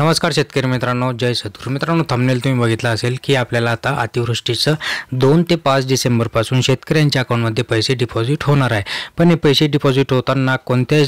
नमस्कार शेतकरी मित्रांनो, जय सद्गुरू मित्रांनो. थंबनेल तुम्ही बघितला असेल की आपल्याला आता अतिवृष्टीचं 2 ते 5 डिसेंबरपासून शेतकऱ्यांच्या अकाउंटमध्ये पैसे डिपॉझिट होणार आहे. पण हे पैसे डिपॉझिट होताना कोणत्या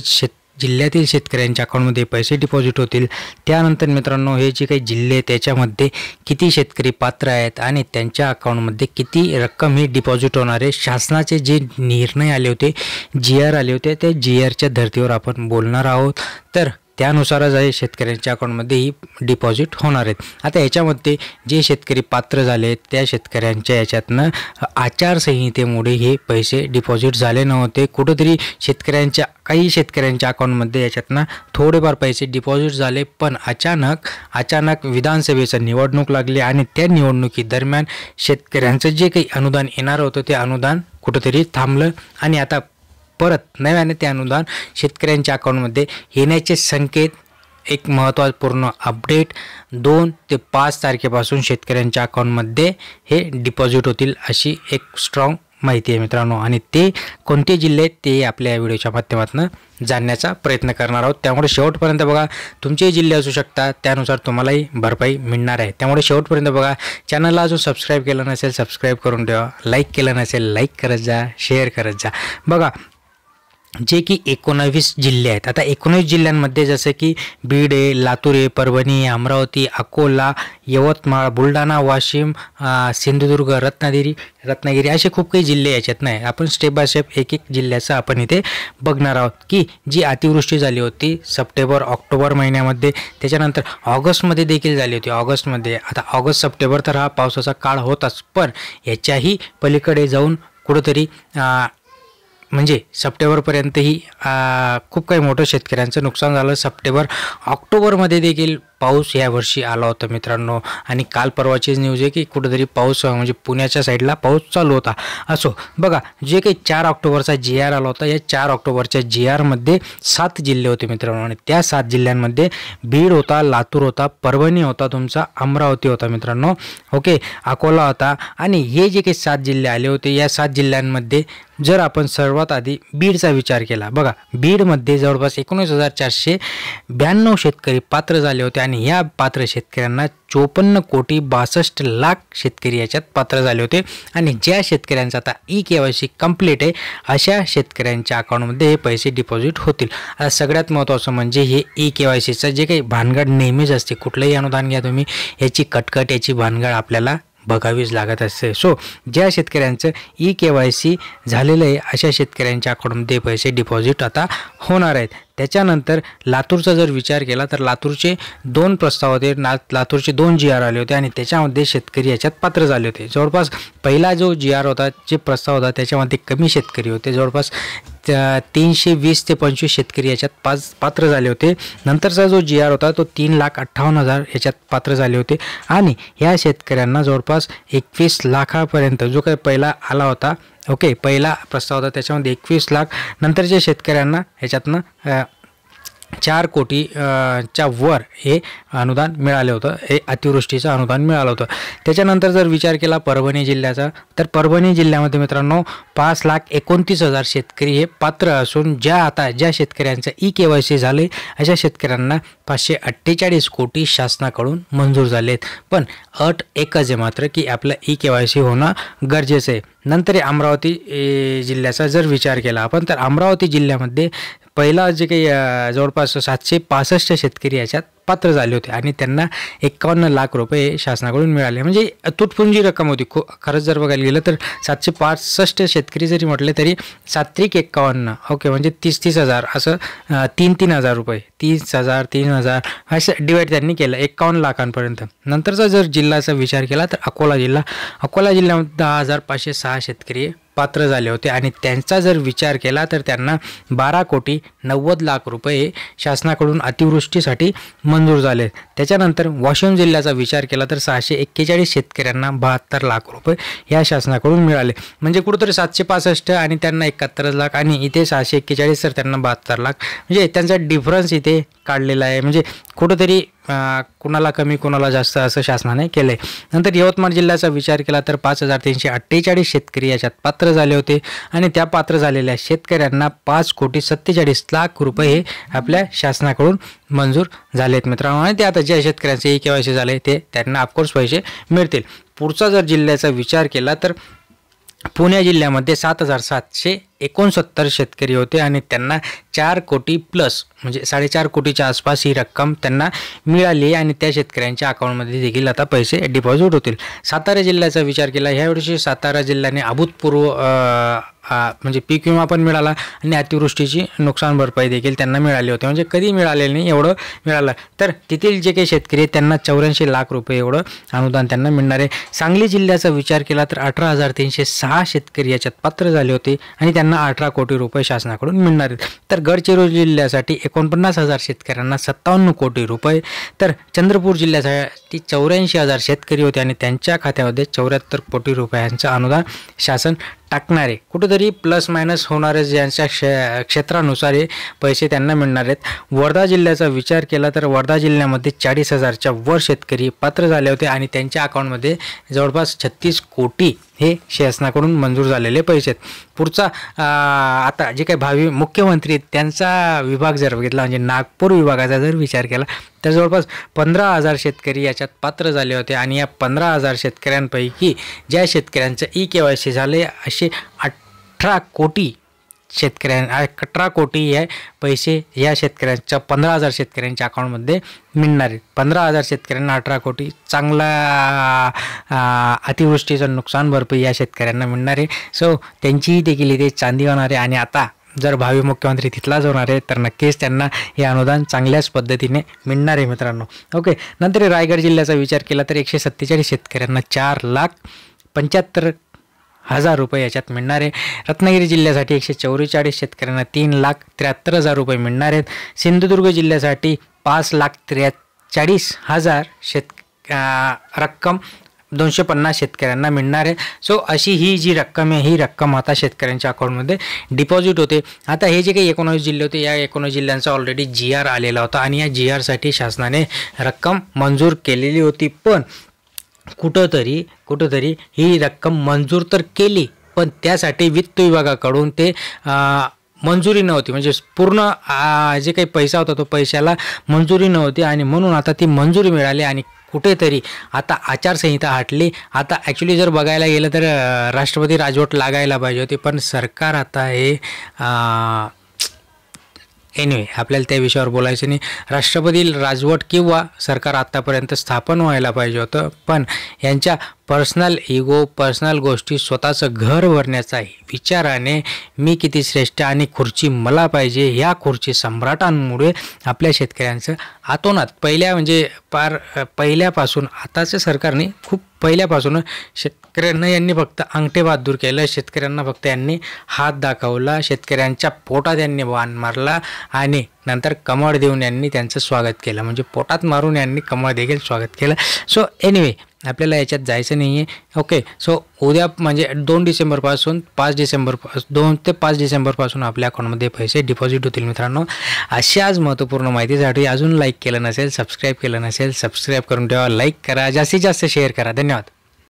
जिल्ह्यातील शेतकऱ्यांच्या अकाउंटमध्ये पैसे डिपॉझिट होतील, त्यानंतर मित्रांनो हे जे काही जिल्हे त्याच्यामध्ये किती शेतकरी पात्र आहेत आणि त्यांच्या अकाउंटमध्ये किती रक्कम ही डिपॉझिट होणार आहे, शासनाचे जे निर्णय आले होते, GR आले होते, त्या GRच्या धर्तीवर आपण बोलणार आहोत. तर त्यानुसारच आहे शेतकऱ्यांच्या अकाउंटमध्ये ही डिपॉझिट होणार आहेत. आता याच्यामध्ये जे शेतकरी पात्र झाले त्या शेतकऱ्यांच्या याच्यातनं आचारसंहितेमुळे हे पैसे डिपॉझिट झाले नव्हते. कुठंतरी काही शेतकऱ्यांच्या अकाउंटमध्ये याच्यातनं थोडेफार पैसे डिपॉझिट झाले, पण अचानक विधानसभेचं निवडणूक लागली आणि त्या निवडणुकीदरम्यान शेतकऱ्यांचं जे काही अनुदान येणार होतं ते अनुदान कुठंतरी थांबलं आणि आता परत नव्याने ते अनुदान शेतकऱ्यांच्या अकाउंटमध्ये येण्याचे संकेत. एक महत्त्वपूर्ण अपडेट, 2 ते 5 तारखेपासून शेतकऱ्यांच्या अकाउंटमध्ये हे डिपॉझिट होतील अशी एक स्ट्रॉंग माहिती आहे मित्रांनो. आणि ते कोणते जिल्हे ते आपल्या व्हिडिओच्या माध्यमातून जाणण्याचा प्रयत्न करणार आहोत. त्यामुळे शेवटपर्यंत बघा. तुमचे जिल्हे असू शकतात, त्यानुसार तुम्हालाही भरपाई मिळणार आहे. त्यामुळे शेवटपर्यंत बघा. चॅनलला अजून सबस्क्राईब केलं नसेल सबस्क्राईब करून ठेवा. लाईक केलं नसेल लाईक करत जा, शेअर करत जा. बघा, जे की 19 जिल्हे आहेत. आता 19 जिल्ह्यांमध्ये जसं की बीड आहे, लातूर आहे, परभणी, अमरावती, अकोला, यवतमाळ, बुलढाणा, वाशिम, सिंधुदुर्ग, रत्नागिरी असे खूप काही जिल्हे याच्यात नाही. आपण स्टेप बाय स्टेप एक जिल्ह्याचं आपण इथे बघणार आहोत की जी अतिवृष्टी झाली होती सप्टेंबर ऑक्टोबर महिन्यामध्ये, त्याच्यानंतर ऑगस्टमध्ये देखील झाली होती. आता ऑगस्ट सप्टेंबर तर हा पावसाचा काळ होताच, पण याच्याही पलीकडे जाऊन कुठंतरी म्हणजे सप्टेंबरपर्यंतही खूप काही मोठं शेतकऱ्यांचं नुकसान झालं. सप्टेंबर ऑक्टोबरमध्ये देखील पाऊस यावर्षी आला होता मित्रांनो. आणि काल परवाचीच न्यूज आहे की कुठेतरी पाऊस म्हणजे पुण्याच्या साईडला पाऊस चालू होता. असो बघा, जे काही 4 ऑक्टोबरचा GR आला होता, या 4 ऑक्टोबरच्या GRमध्ये 7 जिल्हे होते मित्रांनो. आणि त्या 7 जिल्ह्यांमध्ये बीड होता, लातूर होता, परभणी होता, तुमचा अमरावती होता मित्रांनो. ओके, अकोला होता. आणि हे जे काही 7 जिल्हे आले होते, या 7 जिल्ह्यांमध्ये जर आपण सर्वात आधी बीडचा विचार केला, बघा बीडमध्ये जवळपास 19,492 शेतकरी पात्र झाले होते. आणि या पात्र शेतकऱ्यांना 54,62,00,000 शेतकरी याच्यात पात्र झाले होते. आणि ज्या शेतकऱ्यांचा आता EKYC कंप्लीट आहे अशा शेतकऱ्यांच्या अकाउंटमध्ये हे पैसे डिपॉझिट होतील. आता सगळ्यात महत्त्वाचं म्हणजे हे EKYCचं जे काही भानगड नेहमीच असते, कुठलंही अनुदान घ्या तुम्ही, याची कटकट याची भानगड आपल्याला बघावीच लागत असते. सो ज्या शेतकऱ्यांचं EKYC झालेलं आहे अशा शेतकऱ्यांच्या अकाउंटमध्ये पैसे डिपॉझिट आता होणार आहेत. त्याच्यानंतर लातूरचा जर विचार केला तर लातूरचे 2 प्रस्ताव होते, लातूरचे 2 GR आले होते आणि त्याच्यामध्ये शेतकरी याच्यात पात्र झाले होते. जवळपास पहिला जो GR होता, जे प्रस्ताव होता त्याच्यामध्ये कमी शेतकरी होते, जवळपास 320 ते 25 शेतकरी याच्यात पात्र झाले होते. नंतरचा जो GR होता तो 3,58,000 याच्यात पात्र झाले होते. आणि ह्या शेतकऱ्यांना जवळपास 21 लाखापर्यंत जो काही पहिला आला होता, ओके, पहिला प्रस्ताव होता त्याच्यामध्ये 21 लाख, नंतरच्या शेतकऱ्यांना ह्याच्यातनं 4 कोटीच्या वर हे अनुदान मिळालं होतं, हे अतिवृष्टीचं अनुदान मिळालं होतं. त्याच्यानंतर जर विचार केला परभणी जिल्ह्याचा, तर परभणी जिल्ह्यामध्ये मित्रांनो 5,29,000 शेतकरी हे पात्र असून ज्या शेतकऱ्यांचं EKYC झाले अशा शेतकऱ्यांना 548 कोटी शासनाकडून मंजूर झालेत. पण अट एकच आहे मात्र की आपलं EKYC होणं गरजेचं आहे. नंतर अमरावती जिल्ह्याचा जर विचार केला आपण, तर अमरावती जिल्ह्यामध्ये पहिला जे काही जवळपास 765 शेतकरी याच्यात पात्र झाले होते आणि त्यांना 51 लाख रुपये शासनाकडून मिळाले. म्हणजे तुटपुंजी रक्कम होती. खरंच जर बघायला गेलं तर 765 शेतकरी जरी म्हटले तरी 7-51, ओके, म्हणजे 30,000 असं 3,000 रुपये, 30,000 3,000 असं डिवाईड त्यांनी केलं 51 लाखांपर्यंत. नंतरचा जर जिल्ह्याचा विचार केला तर अकोला जिल्ह्यामध्ये 10,506 शेतकरी पात्र झाले होते आणि त्यांचा जर विचार केला तर त्यांना 12,90,00,000 रुपये शासनाकडून अतिवृष्टीसाठी मंजूर झाले. त्याच्यानंतर वाशिम जिल्ह्याचा विचार केला तर 641 शेतकऱ्यांना 72 लाख रुपये या शासनाकडून मिळाले. म्हणजे कुठेतरी 765 आणि त्यांना 71 लाख आणि इथे 641 तर त्यांना 72 लाख, म्हणजे त्यांचा डिफरन्स इथे काढलेला आहे. म्हणजे कुठेतरी कुणाला कमी कुणाला जास्त असं शासनाने केलं आहे. नंतर यवतमाळ जिल्ह्याचा विचार केला तर 5348 शेतकरी याच्यात पात्र झाले होते आणि त्या पात्र झालेल्या शेतकऱ्यांना 5,47,00,000 रुपये हे आपल्या शासनाकडून मंजूर झाले आहेत मित्रांनो. आणि ते आता ज्या शेतकऱ्यांचे KYC झाले ते त्यांना ऑफकोर्स पैसे मिळतील. पुढचा जर जिल्ह्याचा विचार केला तर पुणे जिल्ह्यामध्ये 7,769 शेतकरी होते आणि त्यांना 4 कोटी प्लस म्हणजे 4.5 कोटीच्या आसपास ही रक्कम त्यांना मिळाली आणि त्या शेतकऱ्यांच्या अकाउंटमध्ये देखील आता पैसे डिपॉझिट होतील. सातारा जिल्ह्याचा विचार केला ह्यावर्षी सातारा जिल्ह्याने अभूतपूर्व म्हणजे पीक विमा पण मिळाला आणि अतिवृष्टीची नुकसान भरपाई देखील त्यांना मिळाली होती. म्हणजे कधी मिळालेलं नाही एवढं मिळालं. तर तेथील जे काही शेतकरी आहेत त्यांना 84 लाख रुपये एवढं अनुदान त्यांना मिळणार आहे. सांगली जिल्ह्याचा विचार केला तर 18,306 शेतकरी याच्यात पात्र झाले होते आणि त्यांना 18 कोटी रुपये शासनाकडून मिळणार आहेत. तर गडचिरोली जिल्ह्यासाठी 49,000 शेतकऱ्यांना 57 कोटी रुपये. तर चंद्रपूर जिल्ह्यासाठी 84,000 शेतकरी होते आणि त्यांच्या खात्यामध्ये 74 कोटी रुपयांचं अनुदान शासन टाकणार आहे. कुठेतरी प्लस मायनस होणारे ज्यांच्या क्षेत्रानुसार हे पैसे त्यांना मिळणार आहेत. वर्धा जिल्ह्याचा विचार केला तर वर्धा जिल्ह्यामध्ये 40,000च्या वर शेतकरी पात्र झाले होते आणि त्यांच्या अकाउंटमध्ये जवळपास 36 कोटी हे शासनाकडून मंजूर झालेले पैसे आहेत. पुढचा आता जे काही भावी मुख्यमंत्री आहेत त्यांचा विभाग जर बघितला म्हणजे नागपूर विभागाचा जर विचार केला तर जवळपास 15,000 शेतकरी याच्यात पात्र झाले होते आणि या 15,000 शेतकऱ्यांपैकी ज्या शेतकऱ्यांचं KYC झाले असे 18 कोटी 18 कोटी हे पैसे या शेतकऱ्यांच्या 15,000 शेतकऱ्यांच्या अकाउंटमध्ये मिळणार आहेत. 15,000 शेतकऱ्यांना 18 कोटी चांगला अतिवृष्टीचं नुकसान भरपाई या शेतकऱ्यांना मिळणार आहे. सो त्यांचीही देखील इथे चांदी होणार आहे आणि आता जर भावी मुख्यमंत्री तिथलाच होणार आहे तर नक्कीच त्यांना हे अनुदान चांगल्याच पद्धतीने मिळणार आहे मित्रांनो. ओके. नंतर रायगड जिल्ह्याचा विचार केला तर 147 शेतकऱ्यांना 4,75,000 रुपये याच्यात मिळणार आहे. रत्नागिरी जिल्ह्यासाठी 144 शेतकऱ्यांना 3,73,000 रुपये मिळणार आहेत. सिंधुदुर्ग जिल्ह्यासाठी 5,43,000 रक्कम 250 शेतकऱ्यांना मिळणार आहे. सो अशी ही जी रक्कम आहे ही रक्कम आता शेतकऱ्यांच्या अकाउंटमध्ये डिपॉझिट होते. आता हे जे काही 19 जिल्हे होते या 19 जिल्ह्यांचा ऑलरेडी GR आलेला होता आणि या GRसाठी शासनाने रक्कम मंजूर केलेली होती. पण कुठंतरी ही रक्कम मंजूर तर केली पण त्यासाठी वित्त विभागाकडून ते मंजुरी नव्हती. म्हणजे पूर्ण जे काही पैसा होता तो पैशाला मंजुरी नव्हती आणि म्हणून आता ती मंजुरी मिळाली आणि कुठेतरी आता आचारसंहिता हटली. आता ॲक्च्युली जर बघायला गेलं तर राष्ट्रपती राजवट लागायला पाहिजे होती पण सरकार आता हे एनिवे आपल्याला त्या विषयावर बोलायचं नाही. राष्ट्रपती राजवट किंवा सरकार आत्तापर्यंत स्थापन व्हायला पाहिजे होतं पण यांच्या पर्सनल इगो पर्सनल गोष्टी स्वतःचं घर भरण्याचा विचाराने मी किती श्रेष्ठ आणि खुर्ची मला पाहिजे ह्या खुर्ची सम्राटांमुळे आपल्या शेतकऱ्यांचं आतोनात पहिल्यापासून आताच्या सरकारने खूप पहिल्यापासून शेतकऱ्यांना यांनी फक्त अंगठे बहादूर केलं. शेतकऱ्यांना फक्त यांनी हात दाखवला. शेतकऱ्यांच्या पोटात यांनी बाण मारला आणि नंतर कमळ देऊन यांनी त्यांचं स्वागत केलं. म्हणजे पोटात मारून यांनी कमळ देखील स्वागत केलं. सो एनिवे आपल्याला याच्यात जायचं नाही आहे. ओके. सो उद्या म्हणजे 2 डिसेंबरपासून 2 ते 5 डिसेंबरपासून आपल्या अकाउंटमध्ये पैसे डिपॉझिट होतील मित्रांनो. अशाच महत्त्वपूर्ण माहितीसाठी अजून लाईक केलं नसेल सबस्क्राईब केलं नसेल सबस्क्राईब करून ठेवा. लाईक करा जास्तीत जास्त शेअर करा. धन्यवाद.